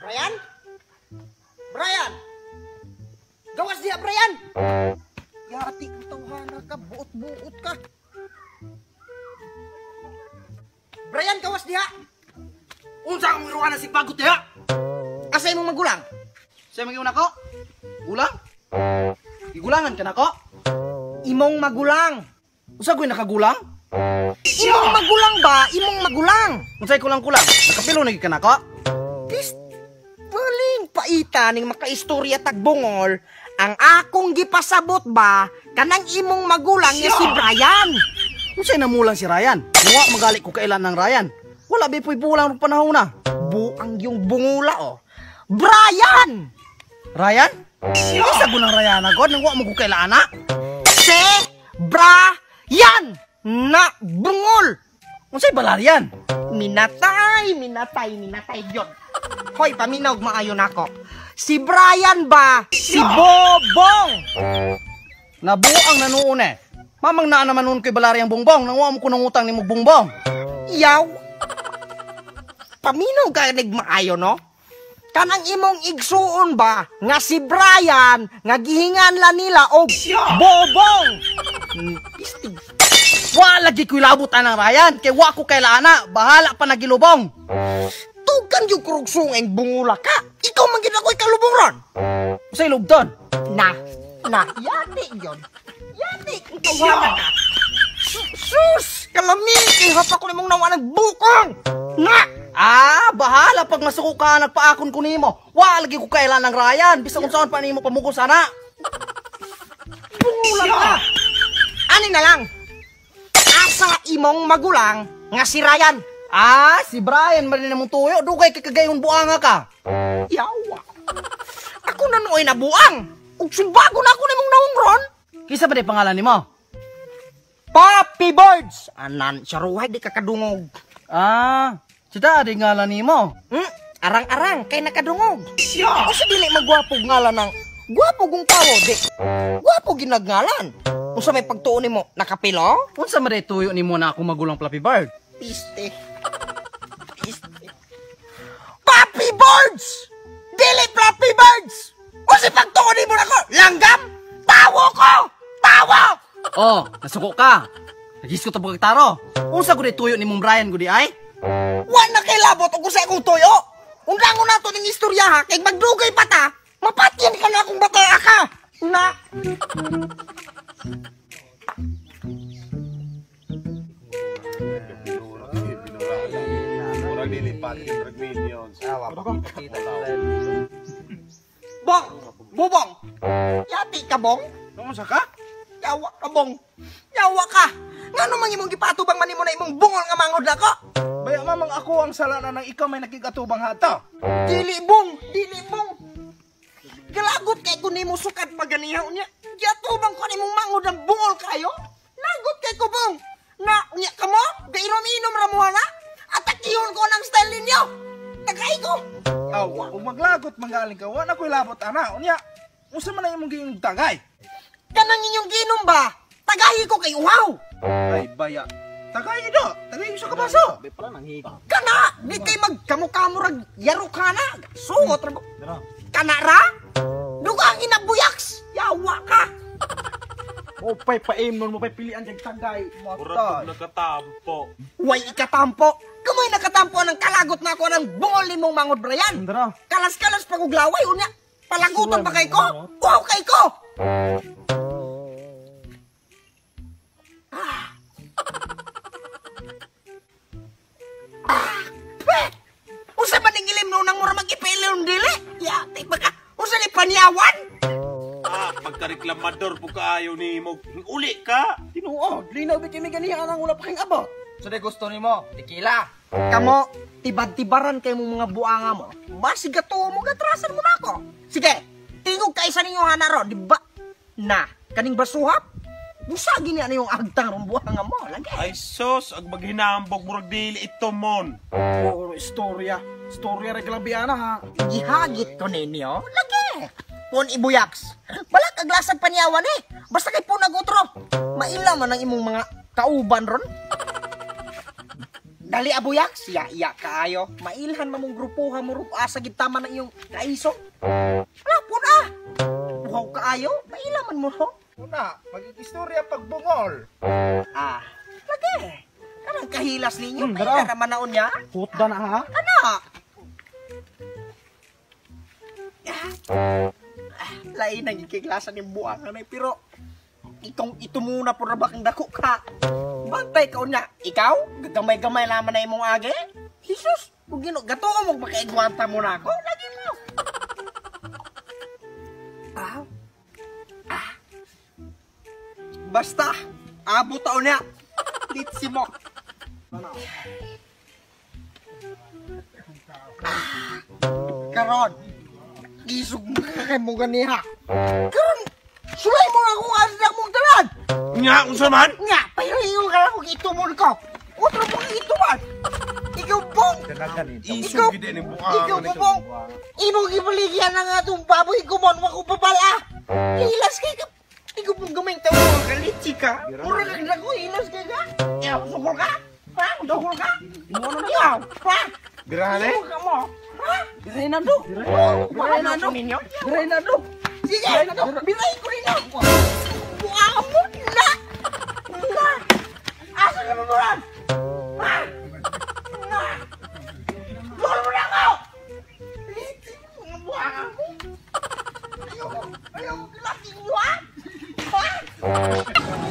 Brian? Brian! Gawas diha, Brian! Yati ko tawhana ka, buot-buot ka. Brian, gawas diha! Unsa akong iruana si Bagot diha? Asa imong magulang? Sa mga una ko? Ulang? Igulangan ka na ko? Imong magulang. Unsa ko'y nakagulang? Imong magulang ba? Imong magulang. Unsay kulang-kulang? Nakapilo na ka na ko? Dis, baling paita ning makaistorya tagbungol, ang akong gipasabot ba, kanang imong magulang nga si Brian. Unsay namulang si Ryan? Nuwa magali ko kailan ng Ryan. Wala bipoy bulang ng panahon na. Buang yung bungula oh. Brian! Ryan? Isa ko ng Ryan agad nang wa mo ko kailan na. Si Brian na bungol. Unsay balaryan? Minatay yun. Hoy, paminaw maayon ako. Si Brian ba? Si Bobong! Nabuang nanuon eh. Mamang naa naman noon kay balaryang bongbong nang wa mo ko nang utang ni mo bongbong. Yaw! Paminaw ka nagmaayo, no? Kanang imong igsuon ba nga si Brian nga gihingan la nila og Bobong? Istig. Wa lagi ko'y labot anang Ryan kay wa ko kailan na. Bahala pa nagilubong. Tugan yung kurugsong ang bungula ka. Ikaw man gina ko'y kalubong ron. Unsay lubton? Na, yani yun. Yani, ikaw hama ka. Sus! Kalami, kay hapa ko namang nawa nagbukong! Na! Bahala pag masuko ka, nagpaakon ko nimo. Wa lagi ko kailan ng Ryan. Bisa kung saan pa nimo pamugos sana. Bungulan ka! Ani na lang? Asa imong magulang nga si Ryan? Si Brian man na mong tuyo. Dugay kagayon buanga ka. Yawa! Ako na nooy nabuang! Ug sumbago na ako nimong naungron! Kisa ba di pangalan nimo? Papi Birds! Anan, saruhay di kakadungog. Sita di ngalan nimo. Arang-arang kay nakadungog. Kasi dili magwapog ngalan ng gwapo kong tao, di. Gwapo ginagngalan. Kung sa may pagtuon mo, nakapilo? Unsa man tuyo nimo na ako magulang Flappy Bird? Piste. Papi Birds! Dili Flappy Birds! Kung sa pagtuon mo na ko, langgam! Tawo ko! Tawo! Nasuko ka. Nagis ko to pagkataro. Unsa gud tuyo nimong Brian gudi ay? Wa na kay labot og sa akong tuyo. Undangon nato ning istorya ha, kay magdugay pa ta. Mapatyan ka na akong bataya ka. Na. Murag nilipat yung drug millions. Bong! Bubong! Yati ka, Bong? Unsa ka? Yawa ka, Bong! Yawa ka! Nga naman imong gipatubang man imo na imong bungol nga mangod ako? Baya mamang ako ang sala na nang ikaw may nakigatubang hata. Dili, Bong! Dili, Bong! Galagot kay ko nimo sukat paganihaw niya. Yatubang ko nimong mangod ang bungol kayo? Lagot kay ko, Bong! Na, unya ka mo? Gainom-inom ramuha na? Atakihon ko ng style ninyo! Tagay ko! Kung maglagot manggaling ka, wala ko'y labot ana. Unya, unsa man na imong giyong tagay? Kanang inyong ginom ba? Tagayi ko kay uhaw! Ay, baya. Tagay do. Tagay sa kabaso. Kana! Di kay magkamukamo yaro ka na! Suot ra mo! Kana ra? Dugang inabuyaks! Yawa ka! Mupay paimnon, mupay pilian kay tagay. Murag nakatampo. Way ikatampo! Kamoy nakatampo ng kalagot na ako ng bungol ni mong mangod, Brian! Dara. Kalas-kalas paguglaway, unya! Palagutan ba kay ko? Wow kay ko! Usa man ning ilim nung nang mura mag-ipilon dili? Yati ba ka? Usa ni panyawan? Pagkareklamador po kaayo ni mo. Uli ka. Tinuod, linaw di kami ganihan ang wala pa kang abot. Sa gusto nimo, tequila. Kamo, tibad-tibaran kay mo mga buanga mo. Basi gatuo mo, gatrasan mo na ako. Sige, tingog ka isa ninyo hanaron, di ba? Na, kaning basuhap? Busagi niya na yung agtang ng buhanga mo. Lagi. Ay sos, ag maghinambog murag dili ito mon. Istorya. Istorya reglabiana ha. Gihagit ko ninyo. Lagi. Pon ibuyaks. Balak aglasag panyawan eh. Basta kay po nagutro. Maila man ang imong mga kauban ron. Dali abuyak, siya iya kaayo. Mailhan mamong grupuha mo ro sa gitama ng iyong kaiso. Wala po na. Buhaw kaayo, mailaman mo ho. Una, magkikistorya pagbungol. Lagi. Kanang kahilas ninyo, dara. kaya naman naon niya. Hutda na ha. Kana. Lain ang ikiklasan ng buang anay, pero ito muna po na bakang dako ka. Bantay ka niya. Ikaw, gagamay-gamay naman na imong agi. Jesus, kung gato mo makaigwanta mo na ako, lagi mo. Basta, abot taon niya. Litsi mo. Karon, isog makakay mo ganiha. Karon, sulay mo ako asda mong tanan. Nya, unsa man? Nga, pahiyo ka lang kung itumon ko. Otro mo kang ituman. Ikaw bong. Iso gid ni Ikaw buang. bong. Imong ibaligyan na nga itong baboy kumon. Wako papala. Hilas kay ka. Ikaw bong gamay tayo mo kalitsi ka. Mura kang dako, hilas kay ka. Ikaw, sukol ka. Ha? Dukol ka. Ikaw, ha? Birane? Sukol ka mo. Ha? Biray na do. Biray na do. Biray na do. Sige, biray ko rin ako. Buang mo na. Na. Asa ka mo buran? Ha? Na. Buwan mo na ako. Buang mo. Ayaw, kilasin nyo ha? Ha?